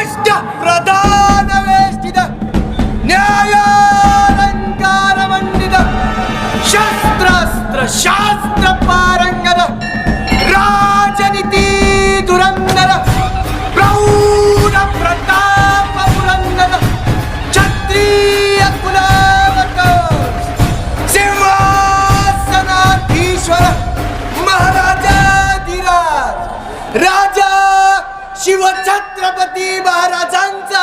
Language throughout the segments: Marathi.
वेष्ट प्रधान वेष्टित न्यायालंकार मंडित शस्त्रास्त्र शास्त्र पारंगत राजनीती धुरंधर प्रौढ प्रताप पुरंदर क्षत्रिय कुलावत सिंहासनाधीश्वर महाराजाधिराज राजा शिवछत्रपती महाराजांचा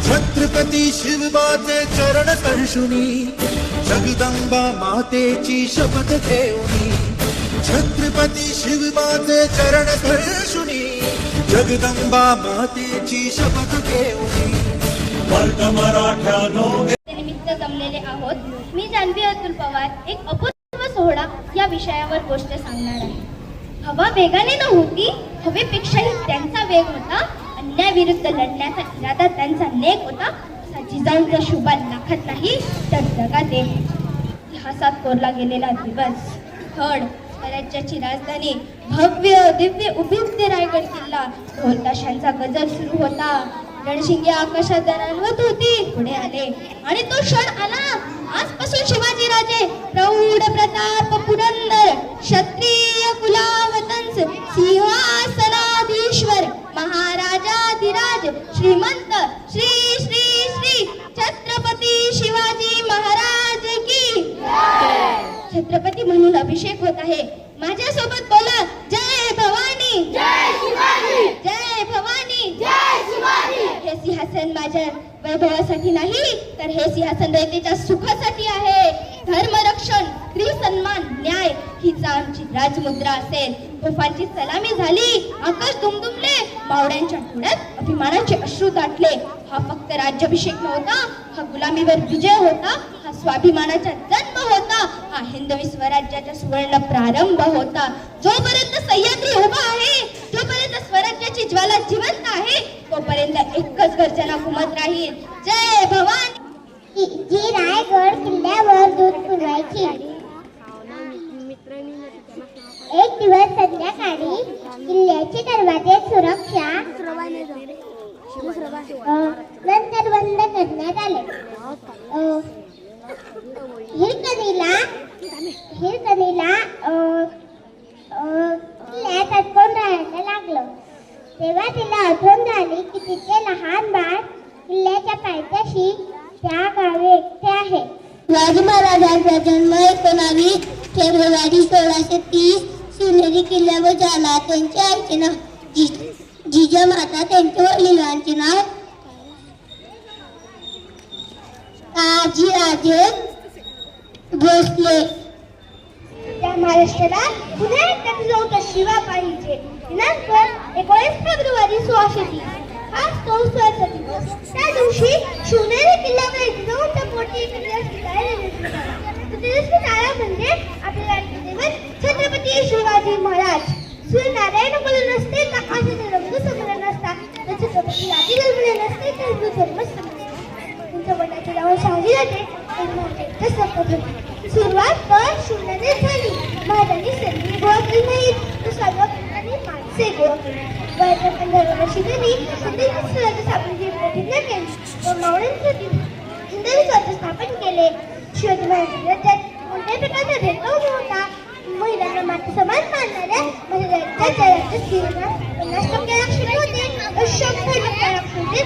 छत्रपती शिवबाचे चरण स्पर्शुनी जगदंबा मातेची शपथ घेऊनी छत्रपती शिवबाचे चरण स्पर्शुनी जगदंबा मातेची शपथ घेऊनी वर्ग मराठ्यानो निमित्त जमलेले आहोत. मी जान्हवी अतुल पवार एक अपूर्व सोहळा या विषयावर गोष्ट सांगणार आहे. हवा वेगाने न होती, हवेपेक्षाही त्यांचा वेग होता. अन्यायाविरुद्ध लढण्याचा इरादा त्यांचा नेक होता. असा जिजाऊंचा शुभा लाखात नाही तर जगात एक. इतिहासात कोरला गेलेला दिवस. थड स्वराज्याची राजधानी भव्य दिव्य उभी होते रायगड किल्ला. ढोल ताशांचा गजर सुरू होता. रणशिंगे आकाशात दणाणवत होती. पुढे आले आणि तो क्षण आला. आजपासून शिवाजी राजे प्रौढ प्रताप पुरंदर क्षत्रिय कुलावतंस सिंहासनाधीश्वर महाराजाधिराज श्रीमंत श्री श्री श्री छत्रपती शिवाजी महाराज की छत्रपती म्हणून अभिषेक होत आहे. माझ्यासोबत बोला, जय भवानी, जय शिवाजी, जय भवानी, जय शिवाजी. हे सिंहासन माझ्या वैभवासाठी नाही तर हे सिंहासन रयतेच्या सुखासाठी आहे. धर्मरक्षण, स्त्री सन्मान, न्याय हीच आमची राजमुद्रा असेल. तोफांची सलामी झाली, आकाश दुमदुमले, मावळ्यांच्या डोळ्यात अभिमानाचे अश्रू दाटले. हा फक्त राज्याभिषेक नव्हता, हा गुलामीवर विजय होता. हा स्वाभिमानाचा जन्म होता. हा हिंदवी स्वराज्याचा सुवर्ण प्रारंभ होता. जोपर्यंत सह्याद्री उभा आहे, जोपर्यंत स्वराज्याची ज्वाला जिवंत आहे, तोपर्यंत एकच गर्जना घुमत राहील. जय भवानी. जी रायगड किल्ल्यावर दूध पुरवायची. एक दिवस संध्याकाळी किल्ल्याचे दरवाजे सुरक्षा नंतर बंद करण्यात आले. हिरकणीला किल्ल्यात अडकून राहायला लागलं. तेव्हा तिला आठवण झाली की तिचे लहान बाळ किल्ल्याच्या पायथ्याशी त्या गावी एकटे आहे. शिवाजी महाराजांचा जन्म 19 फेब्रुवारी 1630 शिवनेरी किल्ल्यावर झाला. त्यांच्या आईचे नाव जिजामाता, त्यांच्या वडिलांचे नाव काजीराजे भोसले. त्या महाराष्ट्राला पुन्हा एकदा जिजाऊचा शिवा पाहिजे. दिनांक 19 फेब्रुवारी 1630 आज तो उत्सवाचा दिवस. त्या दिवशी शिवनेरी किल्ल्यावर जिजाऊच्या पोटी म्हणजे आपले लाडके दैवत छत्रपती शिवाजी महाराज. सूर्यनारायण बोलले नसते तर आशाचे रंग समोर नसता, तर छत्रपती राजेला बोलले नसते तर हिंदू धर्म समोर. तुमच्या वडिलांचे नाव शहाजी राजे. सुरुवात तर शून्याने झाली. महाराजांनी सैनिक गोळा केली नाहीत तर सार्वजनिकांनी माणसे गोळा केली. वयाच्या 15 वर्षी त्यांनी हिंदवी स्वराज्य स्थापनेची प्रतिज्ञा केली व मावळ्यांसाठी हिंदवी स्वराज्य स्थापन केले. शिवाजी महाराजांच्या राज्यात कोणत्याही प्रकारचा भेदभाव नव्हता. महिलांना मात्र समान मानणाऱ्या महाराजांच्या राज्यात स्त्रियांना 50% आरक्षण होते, 100% आरक्षण होते.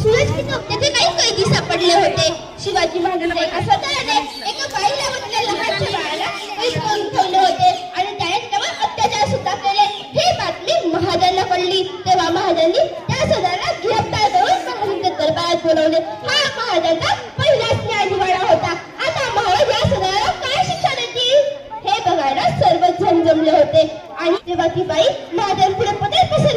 सुरक्षित नव्हते काही कैदी सापडले होते. शिवाजी महाराजांच्या एका स्वतःने एका बाईला म्हटल्या लहानच्या बाळाला विसरून ठेवले होते आणि त्याने त्यावर अत्याचार सुद्धा केले. ही बातमी महाराजांना कळली. तेव्हा महाराजांनी त्या सदाला गिरफ्तार करून महाराजांच्या दरबारात बोलवले. हा महाराजांचा पहिलाच न्यायनिवाडा होता. आता महाराज या सदाला काय शिक्षा देतील हे बघायला सर्वच जण जमले होते. आणि तेव्हा ती बाई महाराजांपुढे पदर पसरली